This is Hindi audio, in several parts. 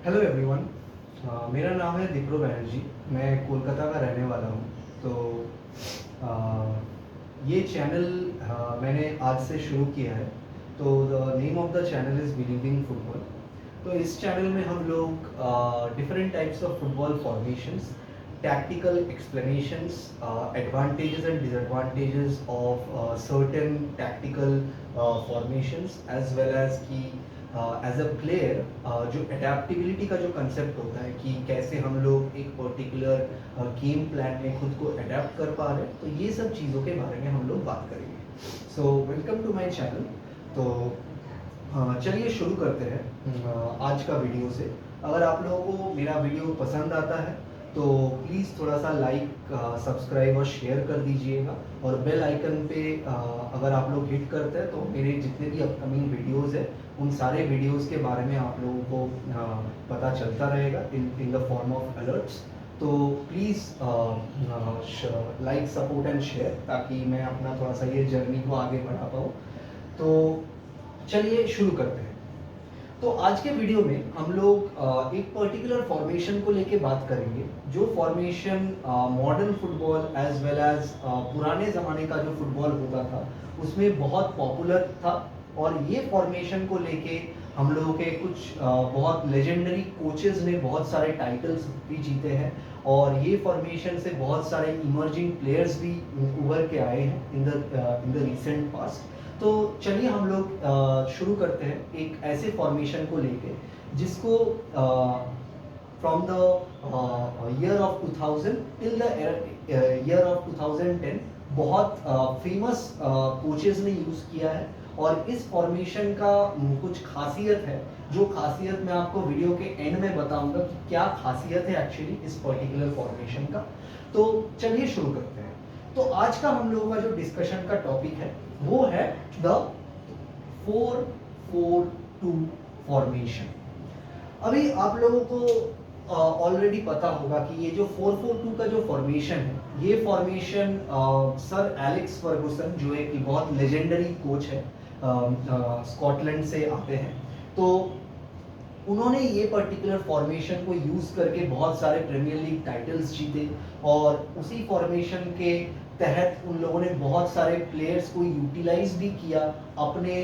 Hello everyone. मेरा नाम है दीप्रो बैनर्जी। मैं कोलकाता का रहने वाला हूँ। तो ये चैनल मैंने आज से शुरू किया है। तो the name of the channel is believing football. तो इस चैनल में हम लोग different types of football formations, tactical explanations, advantages and disadvantages of certain tactical formations as well as की एज अ प्लेयर जो अडेप्टिबिलिटी का जो कंसेप्ट होता है कि कैसे हम लोग एक पर्टिकुलर गेम प्लान में खुद को अडेप्ट कर पा रहे हैं, तो ये सब चीज़ों के बारे में हम लोग बात करेंगे। So welcome to my channel. तो चलिए शुरू करते हैं आज का वीडियो से। अगर आप लोगों को मेरा वीडियो पसंद आता है तो प्लीज़ थोड़ा सा लाइक, सब्सक्राइब और शेयर कर दीजिएगा। और बेल आइकन पे अगर आप लोग हिट करते हैं तो मेरे जितने भी अपकमिंग वीडियोस है उन सारे वीडियोस के बारे में आप लोगों को पता चलता रहेगा in the form of alerts. तो please like, support and share, ताकि मैं अपना थोड़ा सा ये जर्नी को आगे बढ़ा पाऊँ। तो चलिए शुरू करते हैं। तो आज के वीडियो में हम लोग एक पर्टिकुलर फॉर्मेशन को लेके बात करेंगे, जो formation modern football as well as पुराने ज़माने का जो फुटबॉल होता था उसमें बहुत पॉपुलर था। और ये फॉर्मेशन को लेके हम लोगों के कुछ बहुत लेजेंडरी कोचेस ने बहुत सारे टाइटल्स भी जीते हैं। और ये फॉर्मेशन से बहुत सारे इमर्जिंग प्लेयर्स भी उभर के आए हैं इन द रिसेंट पास्ट। तो चलिए हम लोग शुरू करते हैं एक ऐसे फॉर्मेशन को लेके जिसको from the year of 2000 till the year of 2010 बहुत फेमस कोचेस ने यूज़ किया है। और इस फॉर्मेशन का कुछ खासियत है, जो खासियत मैं आपको वीडियो के एंड में बताऊंगा कि क्या खासियत है एक्चुअली इस पर्टिकुलर फॉर्मेशन का। तो चलिए शुरू करते हैं। तो आज का हम लोगों का जो डिस्कशन का टॉपिक है वो है द 4-4-2 फॉर्मेशन। अभी आप लोगों को ऑलरेडी पता होगा कि ये जो 4-4-2 का जो फॉर्मेशन है, ये फॉर्मेशन सर एलेक्स फर्गुसन, जो एक बहुत लेजेंडरी कोच है, स्कॉटलैंड से आते हैं। तो उन्होंने ये पर्टिकुलर फॉर्मेशन को यूज़ करके बहुत सारे प्रीमियर लीग टाइटल्स जीते। और उसी फॉर्मेशन के तहत उन लोगों ने बहुत सारे प्लेयर्स को यूटिलाइज भी किया अपने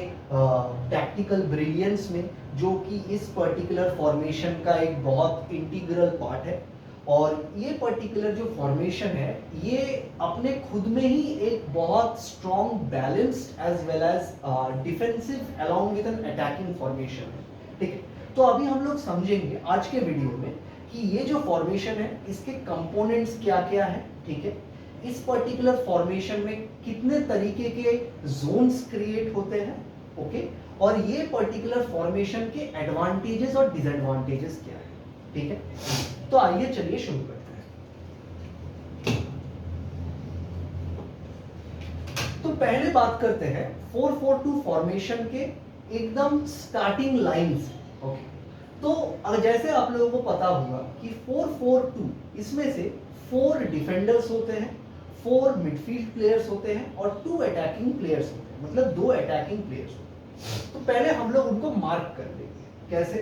टैक्टिकल ब्रिलियंस में, जो कि इस पर्टिकुलर फॉर्मेशन का एक बहुत इंटीग्रल पार्ट है। और ये पर्टिकुलर जो फॉर्मेशन है ये अपने खुद में ही एक बहुत strong, balanced as well as defensive along with an attacking formation है। ठीक है, तो अभी हम लोग समझेंगे आज के वीडियो में कि ये जो फॉर्मेशन है इसके कंपोनेंट्स क्या क्या है। ठीक है, इस पर्टिकुलर फॉर्मेशन में कितने तरीके के जोन्स क्रिएट होते हैं। ओके, और ये पर्टिकुलर फॉर्मेशन के एडवांटेजेस और डिसएडवांटेजेस क्या है। ठीक है, तो आइए चलिए शुरू करते हैं। तो पहले बात करते हैं 4-4-2 फॉर्मेशन के एकदम स्टार्टिंग लाइंस। ओके, तो अगर जैसे आप लोगों को पता होगा कि 4-4-2 इसमें से 4 डिफेंडर्स होते हैं, 4 मिडफील्ड प्लेयर्स होते हैं और 2 अटैकिंग प्लेयर्स होते हैं, मतलब 2 अटैकिंग प्लेयर्स होते हैं। तो पहले हम लोग उनको मार्क कर देंगे। कैसे?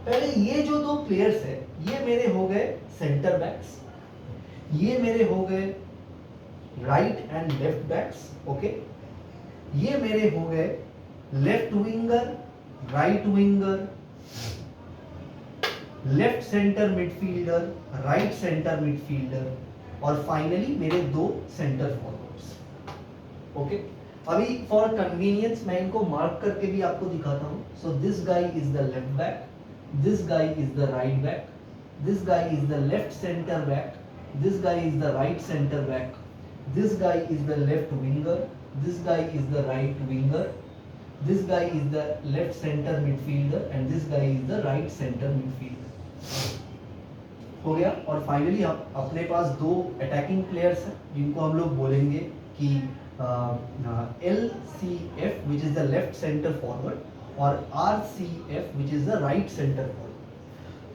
पहले ये जो 2 प्लेयर्स है ये मेरे हो गए सेंटर बैक्स, ये मेरे हो गए right and left backs. Okay, ये मेरे हो गए left winger, right winger, left centre midfielder, right centre midfielder, और फाइनली मेरे 2 सेंटर फॉरवर्ड्स। ओके, अभी फॉर कन्वीनियंस मैं इनको मार्क करके भी आपको दिखाता हूं। So this guy is the left back, this guy is the right back, this guy is the left centre back, this guy is the right centre back, this guy is the left winger, this guy is the right winger, this guy is the left center midfielder and this guy is the right center midfielder। हो गया। और फाइनली अपने पास 2 अटैकिंग प्लेयर्स हैं जिनको हम लोग बोलेंगे कि LCF which is the left centre forward और RCF which is the right centre forward.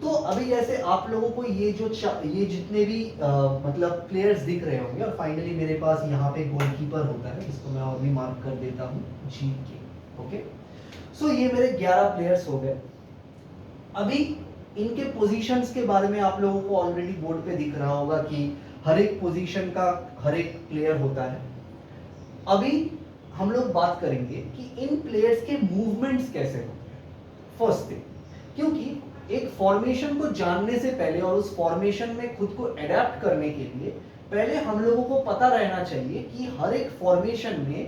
तो अभी जैसे आप लोगों को ये जितने भी मतलब प्लेयर्स दिख रहे होंगे, और फाइनली मेरे पास यहाँ पे गोलकीपर होता है जिसको मैं और भी मार्क कर देता हूँ GK। ओके, सो ये मेरे 11 प्लेयर्स हो गए। अभी इनके पोजीशंस के बारे में आप लोगों को ऑलरेडी बोर्ड पे दिख रहा होगा कि हर एक पोजीशन का हर एक प्लेयर होता है। अभी हम लोग बात करेंगे कि इन प्लेयर्स के मूवमेंट्स कैसे होते हैं फर्स्ट थिंग, क्योंकि एक फॉर्मेशन को जानने से पहले और उस फॉर्मेशन में खुद को अडेप्ट करने के लिए पहले हम लोगों को पता रहना चाहिए कि हर एक फॉर्मेशन में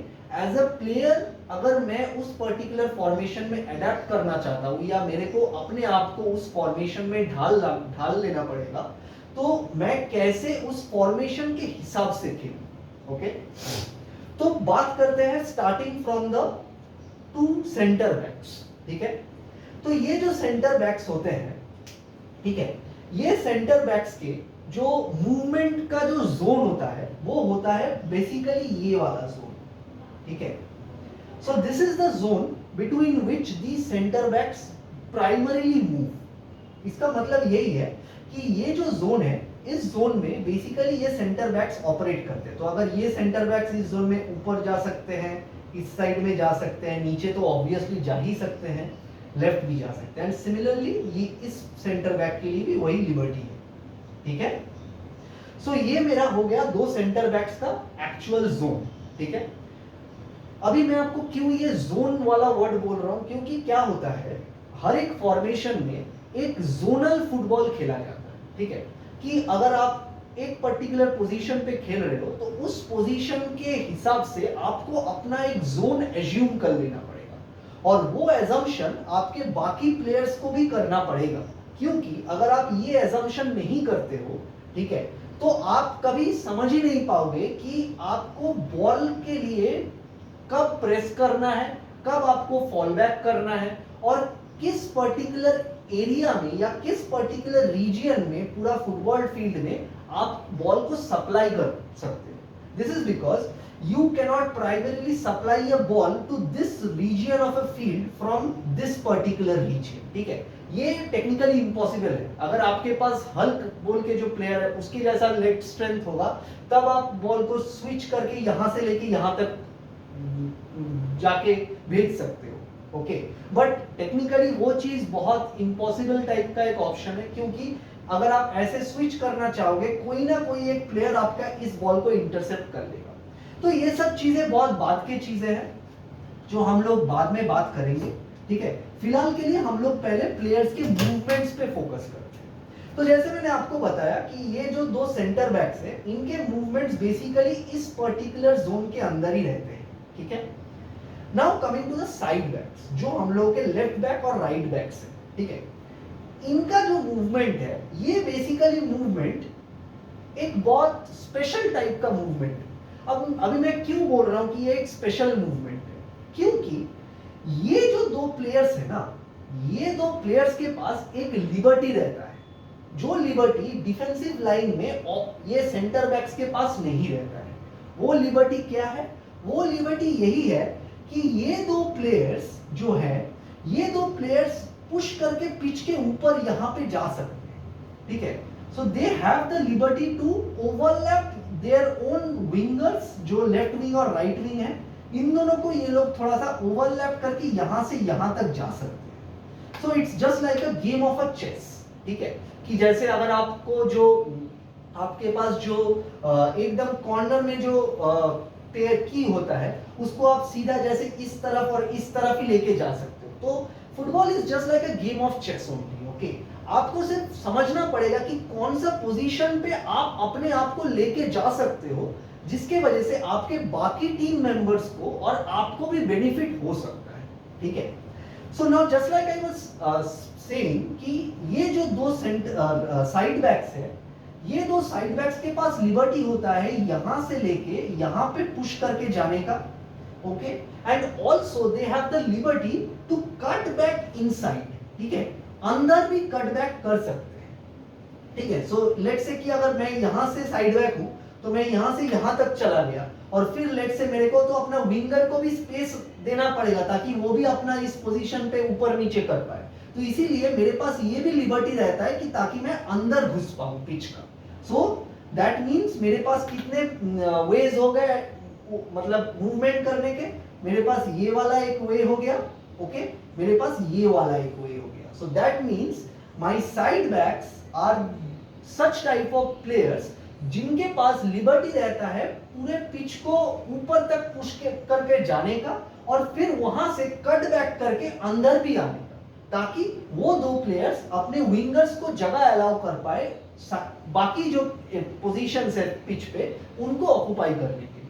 एज अ प्लेयर अगर मैं उस पर्टिकुलर फॉर्मेशन में अडेप्ट करना चाहता हूँ या मेरे को अपने आप को उस फॉर्मेशन में ढाल लेना पड़ेगा, तो मैं कैसे उस फॉर्मेशन के हिसाब से खेलूं। ओके, तो बात करते हैं starting from the two centre backs. ठीक है, तो ये जो सेंटर बैक्स होते हैं, ठीक है, ये सेंटर बैक्स के जो मूवमेंट का जो जोन होता है वो होता है बेसिकली ये वाला जोन। ठीक है, so this is the zone between which the centre backs primarily move. इसका मतलब यही है कि ये जो जोन है, इस जोन में बेसिकली ये सेंटर बैक्स ऑपरेट करते हैं। तो अगर ये सेंटर बैक्स इस जोन में ऊपर जा सकते हैं, इस साइड में जा सकते हैं, नीचे तो ऑब्वियसली जा ही सकते हैं, लेफ्ट भी जा सकते हैं, एंड सिमिलरली ये इस सेंटर बैक के लिए भी वही लिबर्टी है। ठीक है, सो ये मेरा हो गया दो सेंटर बैक्स का एक्चुअल जोन। ठीक है, अभी मैं आपको क्यों ये जोन वाला वर्ड बोल रहा हूं, क्योंकि क्या होता है हर एक फॉर्मेशन में एक जोनल फुटबॉल खेला जाता है। ठीक है, कि अगर आप एक पर्टिकुलर पोजीशन पे खेल रहे हो तो उस पोजीशन के हिसाब से आपको अपना एक जोन एज्यूम कर लेना पड़ेगा, और वो एजम्पशन आपके बाकी प्लेयर्स को भी करना पड़ेगा, क्योंकि अगर आप ये एजम्पशन नहीं करते हो, ठीक है, तो आप कभी समझ ही नहीं पाओगे कि आपको बॉल के लिए कब प्रेस करना है, कब आपको फॉल बैक करना है, और किस पर्टिकुलर एरिया में या किस पर्टिकुलर रीजन में पूरा फुटबॉल फील्ड में आप बॉल को सप्लाई कर सकते हो। This is because you cannot primarily supply a ball to this region of a field from this particular region। ठीक है, ये टेक्निकली इम्पॉसिबल है। अगर आपके पास हल्क बोल के जो प्लेयर है उसके जैसा लेग स्ट्रेंथ होगा, तब आप बॉल को स्विच करके यहां से लेके यहां तक जाके भेज सकते हो। ओके, बट टेक्निकली वो चीज बहुत इम्पॉसिबल टाइप का एक ऑप्शन है, क्योंकि अगर आप ऐसे स्विच करना चाहोगे, कोई ना कोई एक प्लेयर आपका इस बॉल को इंटरसेप्ट कर लेगा। तो ये सब चीजें बहुत बाद की चीजें हैं जो हम लोग बाद में बात करेंगे। ठीक है, फिलहाल के लिए हम लोग पहले प्लेयर्स के मूवमेंट्स पे फोकस करते हैं। तो जैसे मैंने आपको बताया कि ये जो दो सेंटर बैक्स हैं, इनके मूवमेंट्स बेसिकली इस पर्टिकुलर जोन के अंदर ही रहते हैं। ठीक है, now coming to the side backs, जो हम लोगों के लेफ्ट बैक और राइट बैक्स हैं। ठीक है, इनका जो मूवमेंट है, ये बेसिकली मूवमेंट एक बहुत स्पेशल टाइप का मूवमेंट है। अब अभी मैं क्यों बोल रहा हूं कि ये एक स्पेशल मूवमेंट है, क्योंकि ये जो दो प्लेयर्स है ना, ये दो प्लेयर्स के पास एक लिबर्टी रहता है, जो लिबर्टी डिफेंसिव लाइन में ये सेंटर बैक्स के पास नहीं रहता है। वो लिबर्टी क्या है? वो लिबर्टी यही है कि ये दो प्लेयर्स जो है, ये दो प्लेयर्स पुश करके पिच के ऊपर यहां पे जा सकते हैं। ठीक है, so they have the liberty to overlap their own wingers, जो लेफ्ट विंग और राइट विंग है, इन दोनों को ये लोग थोड़ा सा ओवरलैप करके यहां से यहां तक जा सकते हैं। So it's just like a game of a chess. ठीक है, कि जैसे अगर आपको जो आपके पास जो एकदम कॉर्नर में जो की होता है, उसको आप सीधा जैसे इस तरफ और इस तरफ ही लेके जा सकते हो। तो football is just like a game of chess only. Okay, आपको सिर्फ समझना पड़ेगा कि कौन सा पोजीशन पे आप अपने आप को लेके जा सकते हो, जिसके वजह से आपके बाकी टीम मेंबर्स को और आपको भी बेनिफिट हो सकता है। ठीक है, so now just like I was saying कि ये जो दो साइड बैक्स है, ये दो साइड बैक्स के पास लिबर्टी होता है यहां से लेके यहां पे पुश करके जाने का। Okay, and also they have the liberty to cut back inside. ठीक है, अंदर भी कट बैक कर सकते हैं। ठीक है, सो लेट्स से कि अगर मैं यहां से साइड बैक हूं, तो मैं यहां से यहां तक चला गया, और फिर लेट्स से मेरे को तो अपना विंगर को भी स्पेस देना पड़ेगा ताकि वो भी अपना इस पोजीशन पे ऊपर नीचे कर पाए। तो इसीलिए मेरे पास ये भी लिबर्टी रहता है कि ताकि मैं अंदर घुस पाऊं पिच का। सो दैट मींस मेरे पास कितने वेज हो गए, मतलब मूवमेंट करने के। मेरे पास ये वाला एक वे हो गया, ओके, मेरे पास ये वाला एक वे हो गया. So that means my side backs are such type of players जिनके पास लिबर्टी रहता है पूरे पिच को ऊपर तक पुश करके जाने का और फिर वहां से कट बैक करके अंदर भी आने का, ताकि वो दो प्लेयर्स अपने विंगर्स को जगह अलाउ कर पाए बाकी जो पोजीशंस है पिच पे उनको ऑक्युपाई करने के लिए.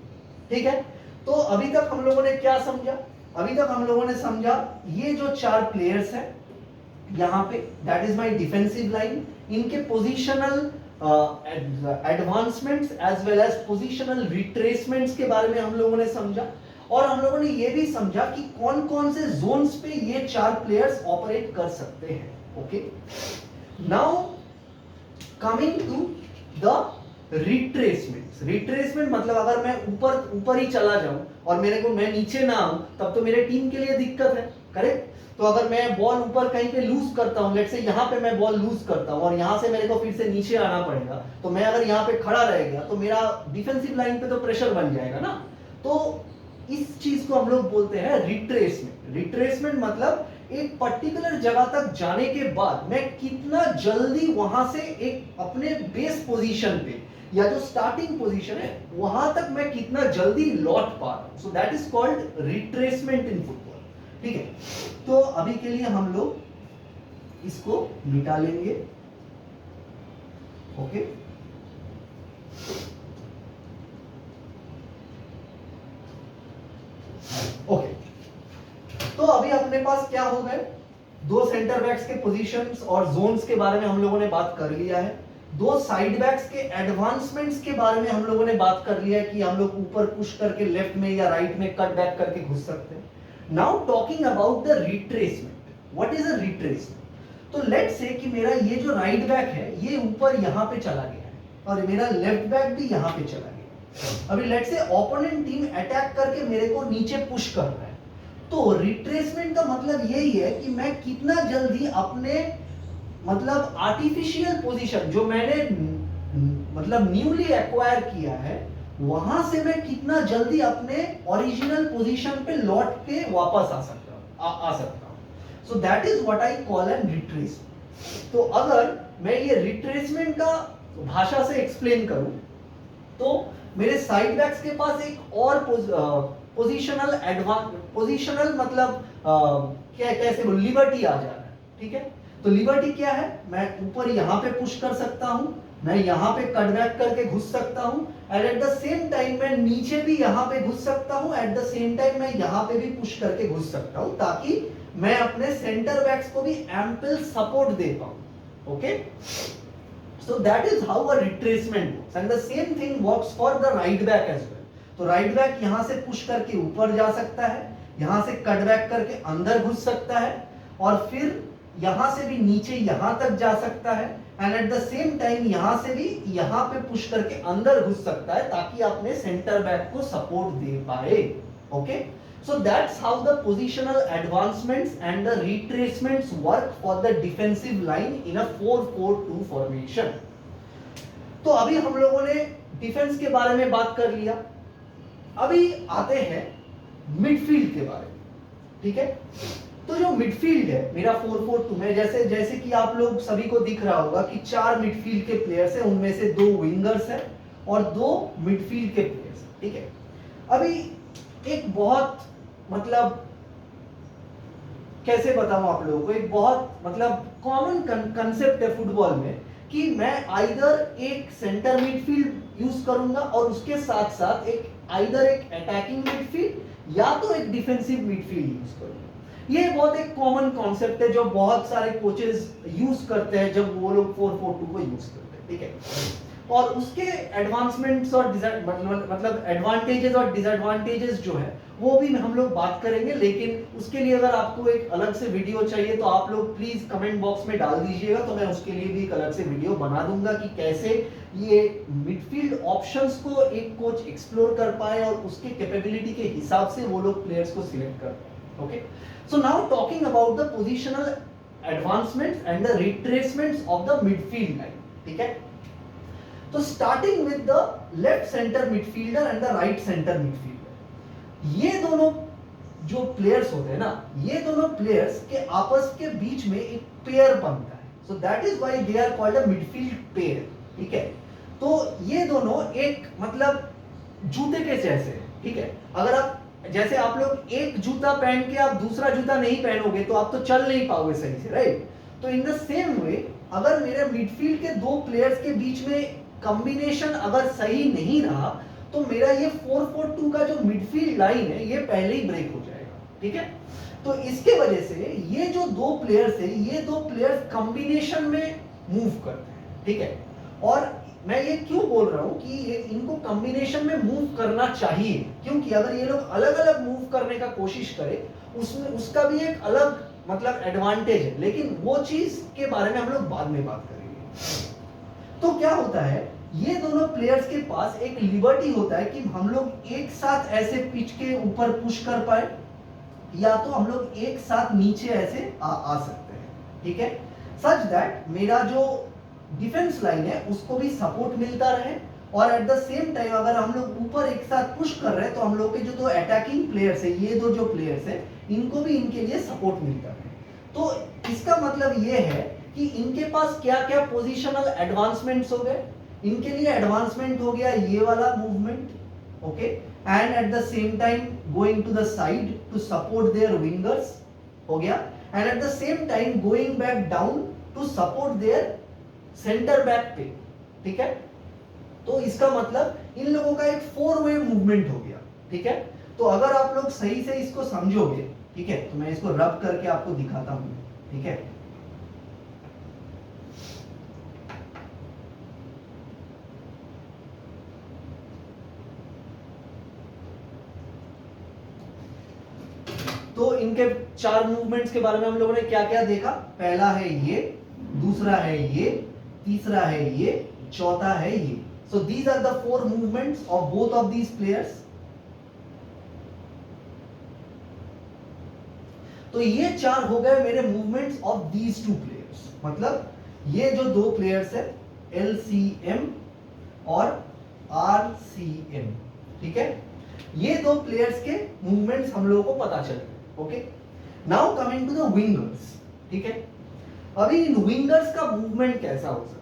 ठीक है, तो अभी तक हम लोगों ने क्या समझा? अभी तक हम लोगों ने समझा ये जो चार प्लेयर्स हैं यहाँ पे, that is my defensive line, इनके positional advancements as well as positional retracements के बारे में हम लोगों ने समझा. और हम लोगों ने ये भी समझा कि कौन कौन से जोन्स पे ये चार प्लेयर्स ऑपरेट कर सकते हैं. Okay, now coming to the retracements. Retracement मतलब अगर मैं ऊपर ही चला जाऊं और मैं नीचे ना आऊं तब तो मेरे टीम के लिए दिक्कत है, करेक्ट? तो अगर मैं बॉल ऊपर कहीं पे लूज करता हूं, लेट्स से यहां पे मैं बॉल लूज करता हूं और यहां से मेरे को फिर से नीचे आना पड़ेगा, तो मैं अगर यहां पे खड़ा रह गया तो मेरा डिफेंसिव लाइन पे तो प्रेशर बन जाएगा ना. तो इस चीज को हम लोग बोलते हैं रिट्रेसमेंट. रिट्रेसमेंट मतलब एक पर्टिकुलर जगह तक जाने के बाद मैं कितना जल्दी वहां से एक अपने बेस पोजीशन पे या जो स्टार्टिंग पोजीशन है वहां तक मैं कितना जल्दी लौट पा रहा हूं. So that is called retracement in football. ठीक है, तो अभी के लिए हम लोग इसको मिटा लेंगे. ओके, ओके, तो अभी अपने पास क्या हो गए? दो सेंटर बैक्स के पोजीशंस और जोन्स के बारे में हम लोगों ने बात कर लिया है. दो साइड बैक्स के एडवांसमेंट्स के बारे में हम लोगों ने बात कर लिया है कि हम लोग ऊपर पुश करके लेफ्ट में या राइट में कट बैक करके घुस सकते हैं. Now talking about the retracement. What is a retracement? तो लेट्स से कि मेरा ये जो राइट बैक है ये ऊपर यहां पे चला गया है और मेरा लेफ्ट बैक भी यहां पे चला गया. अभी let's say opponent team attack करके मेरे को नीचे पुश कर रहा है. तो रिट्रेसमेंट का मतलब यही है कि मैं कितना जल्दी अपने मतलब आर्टिफिशियल पोजीशन जो मैंने मतलब न्यूली एक्वायर किया है वहां से मैं कितना जल्दी अपने ओरिजिनल पोजीशन पे लौट के वापस आ सकता हूं. So that is what I call an retracement. तो अगर मैं ये रिट्रेसमेंट का भाषा से एक्सप्लेन करूं तो मेरे साइड बैक्स के पास एक और पोजीशनल मतलब क्या कैसे बोल लिबर्टी आ जा रहा है. ठीक है, तो लिबर्टी क्या है? मैं ऊपर यहां पे पुश कर सकता हूं, मैं यहां पे कट बैक करके घुस सकता हूं and at the same time मैं नीचे भी यहां पे घुस सकता हूं, एट द सेम टाइम मैं यहां पे भी पुश करके घुस सकता हूं ताकि मैं अपने सेंटर बैक्स को भी एम्पल सपोर्ट दे पाऊं. Okay, so that is how a retracement works and the same thing works for the right back as well. तो राइट बैक यहां से पुश करके ऊपर जा सकता है, यहां से कट बैक करके अंदर घुस सकता है और फिर यहां से भी नीचे यहां तक जा सकता है and at the same time यहां से भी यहां पे पुश करके अंदर घुस सकता है ताकि अपने सेंटर बैक को सपोर्ट दे पाए. Okay, so that's how the positional advancements and the retracements work for the defensive line in a 4-4-2 formation. तो अभी हम लोगों ने डिफेंस के बारे में बात कर लिया. अभी आते हैं मिडफील्ड के बारे में. ठीक है, तो जो मिडफील्ड है मेरा 4-4-2 में जैसे कि आप लोग सभी को दिख रहा होगा कि चार मिडफील्ड के प्लेयर्स हैं, उनमें से दो विंगर्स हैं और दो मिडफील्ड के प्लेयर्स. ठीक है, अभी एक बहुत मतलब कैसे बताऊं आप लोगों को, एक बहुत मतलब कॉमन कंसेप्ट है फुटबॉल में कि मैं आइदर एक सेंटर मिडफील्ड यूज करूंगा और उसके साथ साथ एक अटैकिंग मिडफील्ड या तो एक डिफेंसिव मिडफील्ड यूज करूंगा. ये बहुत एक कॉमन कॉन्सेप्ट है जो बहुत सारे कोचेस यूज करते हैं जब वो लोग 4-4-2 को यूज करते हैं. ठीक है, और उसके एडवांसमेंट्स और मतलब एडवांटेजेस और डिसएडवांटेजेस जो है वो भी हम लोग बात करेंगे. लेकिन उसके लिए अगर आपको एक अलग से वीडियो चाहिए तो आप लोग प्लीज कमेंट बॉक्स में डाल दीजिएगा, तो मैं उसके लिए भी एक अलग से वीडियो बना दूंगा कि कैसे ये मिडफील्ड ऑप्शंस को एक कोच एक्सप्लोर कर पाए और उसके कैपेबिलिटी के हिसाब से वो लोग प्लेयर्स को सिलेक्ट कर पाए. Okay, so now talking about the positional advancements and the retracements of the midfield line. ठीक है, तो starting with the left centre midfielder and the right centre midfielder, ये दोनों जो प्लेयर्स होते हैं ना, ये दोनों प्लेयर्स के आपस के बीच में एक पेयर बनता है, so that is why they are called a midfield pair, ठीक है। तो ये दोनों एक मतलब जूते के जैसे हैं, ठीक है। अगर आप जैसे आप लोग एक जूता पहन के आप दूसरा जूता नहीं पहनोगे तो आप तो चल नहीं पाओगे सही से, राइट। तो इन द सेम वे अगर मेरे मिडफील्ड के दो प्लेयर्स के बीच में कॉम्बिनेशन अगर सही नहीं रहा तो मेरा ये 4-4-2 का जो मिडफील्ड लाइन है ये पहले ही ब्रेक हो जाएगा, ठीक है। तो इसके वजह से ये जो दो प्लेयर्स है, ये दो प्लेयर्स कॉम्बिनेशन में मूव करते हैं, ठीक है। और मैं ये क्यों बोल रहा हूं कि ये इनको कॉम्बिनेशन में मूव करना चाहिए, क्योंकि अगर ये लोग अलग अलग मूव करने का कोशिश करें उसमें उसका भी एक अलग मतलब एडवांटेज है, लेकिन वो चीज के बारे में हम लोग बाद में बात करेंगे। तो क्या होता है, ये दोनों प्लेयर्स के पास एक लिबर्टी होता है कि हम लोग एक साथ ऐसे पिच के ऊपर पुश कर पाए, या तो हम लोग एक साथ नीचे ऐसे आ सकते हैं, ठीक है, सच दैट मेरा जो डिफेंस लाइन है उसको भी सपोर्ट मिलता रहे, और एट द सेम टाइम अगर हम लोग ऊपर एक साथ पुश कर रहे हैं तो हम लोग के जो दो अटैकिंग प्लेयर्स है, ये दो जो प्लेयर्स है, इनको भी इनके लिए सपोर्ट मिलता रहे। तो इसका मतलब ये है कि इनके पास क्या क्या पोजिशनल एडवांसमेंट्स हो गए। इनके लिए एडवांसमेंट हो गया ये वाला movement, okay, and at the same time going to the side to support their wingers हो गया, and at the same time going back down to support their centre back पे, ठीक है। तो इसका मतलब इन लोगों का एक 4-वे मूवमेंट हो गया, ठीक है। तो अगर आप लोग सही से इसको समझोगे, ठीक है, तो मैं इसको रब करके आपको दिखाता हूं, ठीक है। तो इनके 4 मूवमेंट्स के बारे में हम लोगों ने क्या क्या देखा। पहला है ये, दूसरा है ये, तीसरा है ये, चौथा है ये। So these are the 4 movements of both of these players. तो ये 4 हो गए मेरे मूवमेंट्स ऑफ दीज 2 प्लेयर्स, मतलब ये जो दो प्लेयर्स है LCM और RCM, ठीक है, ये दो प्लेयर्स के मूवमेंट्स हम लोगों को पता चल गए। Okay, now coming to the wingers, ठीक है। अभी इन विंगर्स का मूवमेंट कैसा हो सकता है।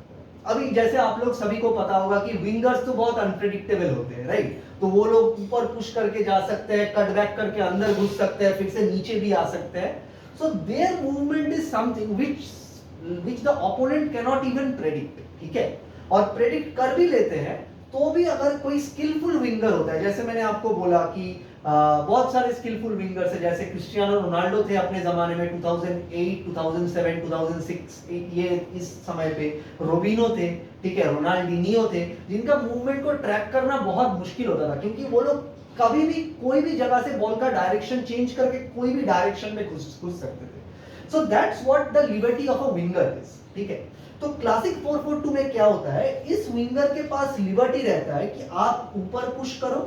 अभी जैसे आप लोग सभी को पता होगा कि विंगर्स तो बहुत अनप्रेडिक्टेबल होते हैं, राइट। तो वो लोग ऊपर पुश करके जा सकते हैं, कट बैक करके अंदर घुस सकते हैं, फिर से नीचे भी आ सकते हैं। So there movement is something which the opponent can not even predict, ठीक है। और प्रेडिक्ट कर भी लेते हैं तो भी अगर कोई स्किलफुल विंगर होता है, जैसे मैंने आपको बोला कि बहुत सारे स्किलफुल विंगर्स है, जैसे क्रिस्टियानो रोनाल्डो थे अपने जमाने में 2008, 2007, 2006, ये इस समय पे रोबिनो थे, ठीक है, रोनाल्डिनियो थे, जिनका मूवमेंट को ट्रैक करना बहुत मुश्किल होता था, क्योंकि वो लोग कभी भी कोई भी जगह से बॉल का डायरेक्शन चेंज करके कोई भी डायरेक्शन में घुस सकते थे। So that's what the liberty of a winger is, ठीक है। तो क्लासिक 4-4-2 में क्या होता है, इस विंगर के पास लिबर्टी रहता है कि आप ऊपर पुश करो,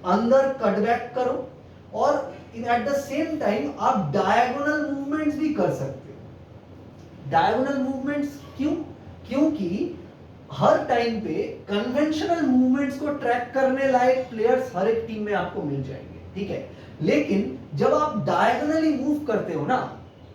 अंदर कट बैक करो, और एट द सेम टाइम आप डायगोनल मूवमेंट्स भी कर सकते हो। डायगोनल मूवमेंट्स क्यों? क्योंकि हर टाइम पे कन्वेंशनल मूवमेंट्स को ट्रैक करने लायक प्लेयर्स हर एक टीम में आपको मिल जाएंगे, ठीक है। लेकिन जब आप डायगोनली मूव करते हो ना,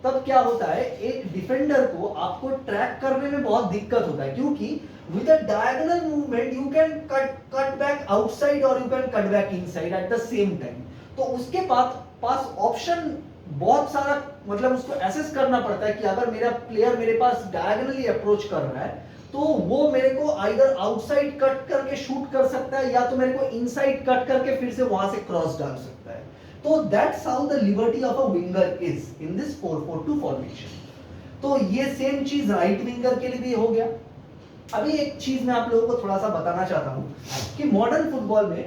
तब क्या होता है, एक डिफेंडर को आपको ट्रैक करने में बहुत दिक्कत होता है, क्योंकि with a diagonal movement you can cut back outside और you can cut back inside at the same time. तो उसके पास ऑप्शन बहुत सारा, मतलब उसको एसेस करना पड़ता है कि अगर मेरा प्लेयर मेरे पास डायगोनली अप्रोच कर रहा है तो वो मेरे को आइदर आउटसाइड कट करके शूट कर सकता है, या तो मेरे को इनसाइड कट करके फिर से वहां से क्रॉस डाल सकता है। तो that's how the liberty of a winger is in this 4-4-2 formation. तो ये सेम चीज राइट विंगर के लिए भी हो गया। अभी एक चीज मैं आप लोगों को थोड़ा सा बताना चाहता हूं कि मॉडर्न फुटबॉल में,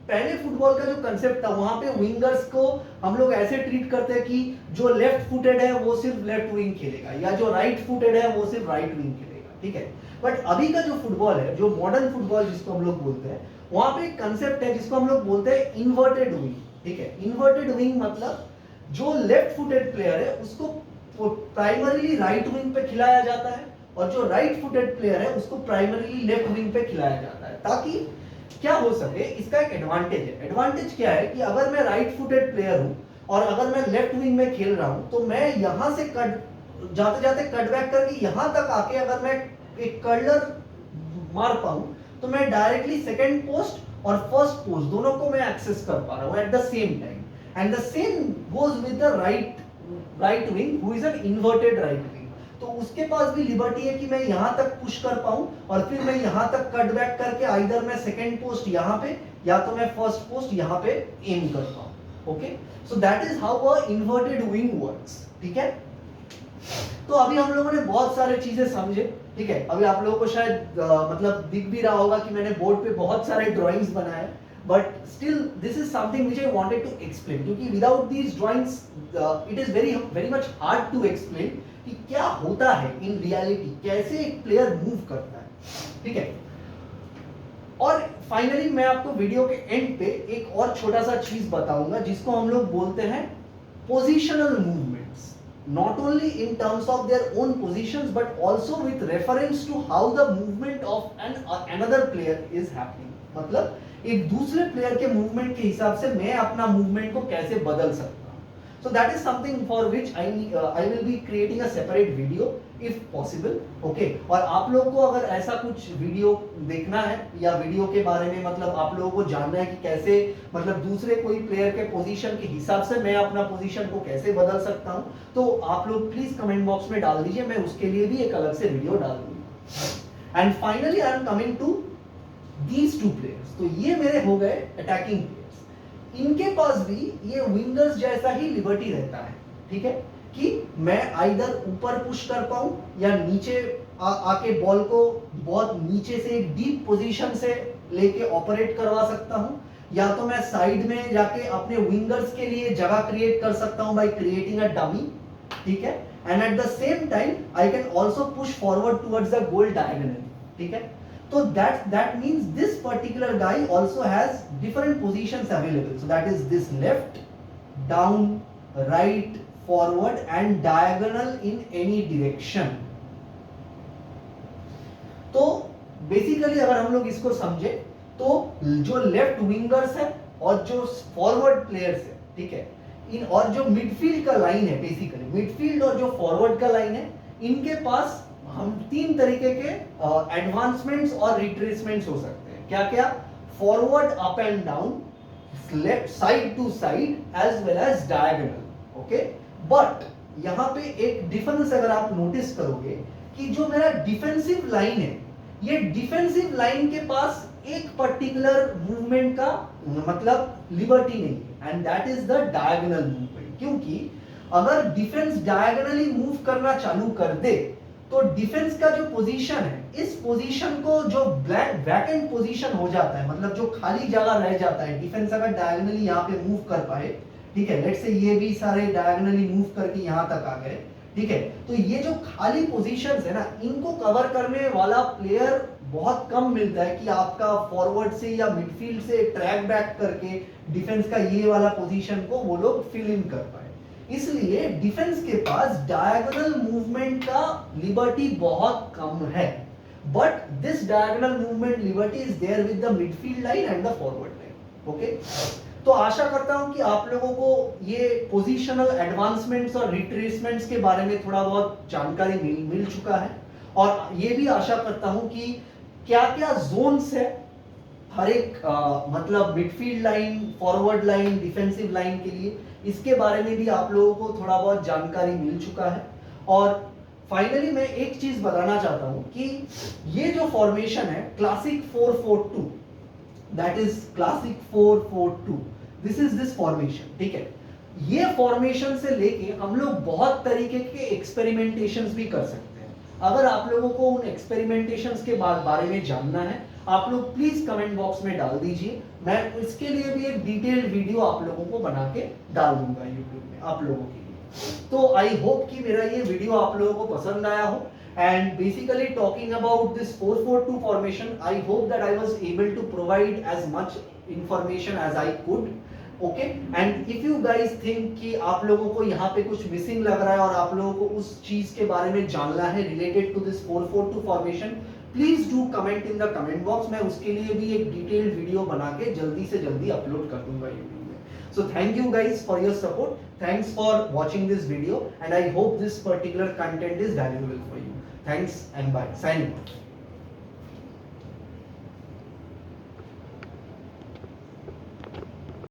पहले फुटबॉल का जो कंसेप्ट था, वहां पे विंगर्स को हम लोग ऐसे ट्रीट करते हैं कि जो लेफ्ट फुटेड है वो सिर्फ लेफ्ट विंग खेलेगा, या जो राइट फुटेड है वो सिर्फ राइट विंग खेलेगा, ठीक है। बट अभी का जो फुटबॉल है, जो मॉडर्न फुटबॉल जिसको हम लोग बोलते हैं, वहां पे एक कंसेप्ट है जिसको हम लोग बोलते हैं इन्वर्टेड विंग, ठीक है। इन्वर्टेड विंग मतलब जो लेफ्ट फुटेड प्लेयर है उसको प्राइमरीली राइट विंग पे खिलाया जाता है, और जो राइट फुटेड प्लेयर है उसको प्राइमरीली लेफ्ट विंग पे खिलाया जाता है, ताकि क्या हो सके, इसका एक एडवांटेज है। एडवांटेज क्या है कि अगर मैं राइट फुटेड प्लेयर हूं और अगर मैं लेफ्ट विंग में खेल रहा हूं तो मैं यहां से कट जाते जाते कट बैक करके यहां तक आके अगर मैं एक कर्लर मार पाऊं तो मैं डायरेक्टली सेकंड पोस्ट और फर्स्ट पोस्ट दोनों को मैं एक्सेस कर पा रहा हूं eight the same time. And the same goes with the right wing who is an inverted right wing. तो उसके पास भी लिबर्टी है कि मैं यहां तक पुश कर पाऊं और फिर मैं यहां तक कट बैक करके आइदर मैं सेकंड पोस्ट यहां पे या तो मैं फर्स्ट पोस्ट यहां पे एम कर पाऊं. Okay, so that is how a inverted wing works. ठीक है, तो अभी हम लोगों ने बहुत सारे चीजें समझे. ठीक है, अभी आप लोगों को शायद मतलब दिख भी रहा होगा कि मैंने बोर्ड पे बहुत सारे ड्राइंग्स बनाए, but still this is something which I wanted to explain, क्योंकि without these drawings it is very much hard to explain कि क्या होता है इन रियलिटी, कैसे एक प्लेयर मूव करता है. ठीक है, और फाइनली मैं आपको वीडियो के एंड पे एक और छोटा सा चीज बताऊंगा जिसको हम लोग बोलते हैं positional movements. Not only in terms of their own positions but also with reference to how the movement of another player is happening. मतलब एक दूसरे प्लेयर के मूवमेंट के हिसाब से मैं अपना मूवमेंट को कैसे बदल सकता हूँ. So that is something for which I will be creating a separate video if possible. Okay, और आप लोगों को अगर ऐसा कुछ वीडियो देखना है या वीडियो के बारे में मतलब आप लोगों को जानना है कि कैसे मतलब दूसरे कोई प्लेयर के पोजीशन के हिसाब से मैं अपना पोजीशन को कैसे बदल सकता हूं, तो आप लोग प्लीज कमेंट बॉक्स में डाल दीजिए, मैं उसके लिए भी एक अलग से वीडियो डाल दूंगा. And finally I am coming to these two players. तो ये मेरे हो गए अटैकिंग प्लेयर्स. इनके पास भी ये विंगर्स जैसा ही लिबर्टी रहता है. ठीक है, कि मैं आइदर ऊपर पुश कर पाऊं या नीचे आके बॉल को बहुत नीचे से एक डीप पोजीशन से लेके ऑपरेट करवा सकता हूं, या तो मैं साइड में जाके अपने विंगर्स के लिए जगह क्रिएट कर सकता हूं बाय क्रिएटिंग अ डमी. ठीक है, and at the same time I can also push forward towards the goal diagonal. ठीक है, so that means this particular guy also has different positions available. So that is this left, down, right, forward and diagonal in any direction. तो बेसिकली अगर हम लोग इसको समझे तो जो लेफ्ट विंगर्स है और जो फॉरवर्ड प्लेयर्स है, ठीक है, इन और जो मिडफील्ड का लाइन है, बेसिकली मिडफील्ड और जो फॉरवर्ड का लाइन है, इनके पास हम तीन तरीके के एडवांसमेंट्स और रिट्रेसमेंट्स हो सकते हैं. क्या क्या? Forward, up and down, left side to side as well as diagonal. Okay, but यहां पे एक डिफरेंस अगर आप नोटिस करोगे कि जो मेरा डिफेंसिव लाइन है, ये डिफेंसिव लाइन के पास एक पर्टिकुलर मूवमेंट का मतलब लिबर्टी नहीं है, and that is the diagonal movement. क्योंकि अगर डिफेंस डायगोनली मूव करना चालू कर दे तो डिफेंस का जो पोजीशन है, इस पोजीशन को जो वैकेंट पोजीशन हो जाता है, मतलब जो खाली जगह रह जाता है, डिफेंस अगर डायगोनली यहाँ पे मूव कर पाए, ठीक है, लेट्स से ये भी सारे डायगोनली मूव करके यहाँ तक आ गए, ठीक है, तो ये जो खाली पोजीशंस है ना, इनको कवर करने वाला प्लेयर बहुत कम मिलता है कि आपका फॉरवर्ड से या मिडफील्ड से ट्रैक बैक करके डिफेंस का ये वाला पोजीशन को वो लोग फिल इन कर पाए. इसलिए डिफेंस के पास डायगोनल मूवमेंट का लिबर्टी बहुत कम है, but this diagonal movement liberty is there with the midfield line and the forward line. Okay, तो आशा करता हूं कि आप लोगों को ये पोजीशनल एडवांसमेंट्स और रिट्रेसमेंट्स के बारे में थोड़ा बहुत जानकारी मिल चुका है, और ये भी आशा करता हूं कि क्या क्या जोन्स है हर एक मतलब midfield line, forward line, defensive line के लिए, इसके बारे में भी आप लोगों को थोड़ा बहुत जानकारी मिल चुका है. और फाइनली मैं एक चीज बताना चाहता हूं कि ये जो फॉर्मेशन है classic 4-4-2, that is classic 4-4-2, this is this formation. ठीक है, ये फॉर्मेशन से लेके हम लोग बहुत तरीके के एक्सपेरिमेंटेशंस भी कर सकते हैं. अगर आप लोगों को उन एक्सपेरिमेंटेशंस के बारे में जानना है, आप लोग प्लीज कमेंट बॉक्स में डाल दीजिए. मैं इसके लिए भी एक डिटेल्ड वीडियो आप लोगों को बना के डाल दूंगा YouTube में आप लोगों के लिए. तो आई होप कि मेरा ये वीडियो आप लोगों को पसंद आया हो. And basically talking about this 4-4-2 formation, I hope that I was able to provide as much information as I could. Okay, and if you guys think कि आप लोगों को यहाँ पे कुछ मिसिंग लग रहा है और आप लोगों को उस चीज के बारे में जानना है related to this 4-4-2 formation, please do comment in the comment box. मैं उसके लिए भी एक डिटेल्ड वीडियो बना के जल्दी से जल्दी अपलोड कर दूंगा YouTube में. So thank you guys for your support. Thanks for watching this video, and I hope this particular content is valuable for you. Thanks and bye. Signing off.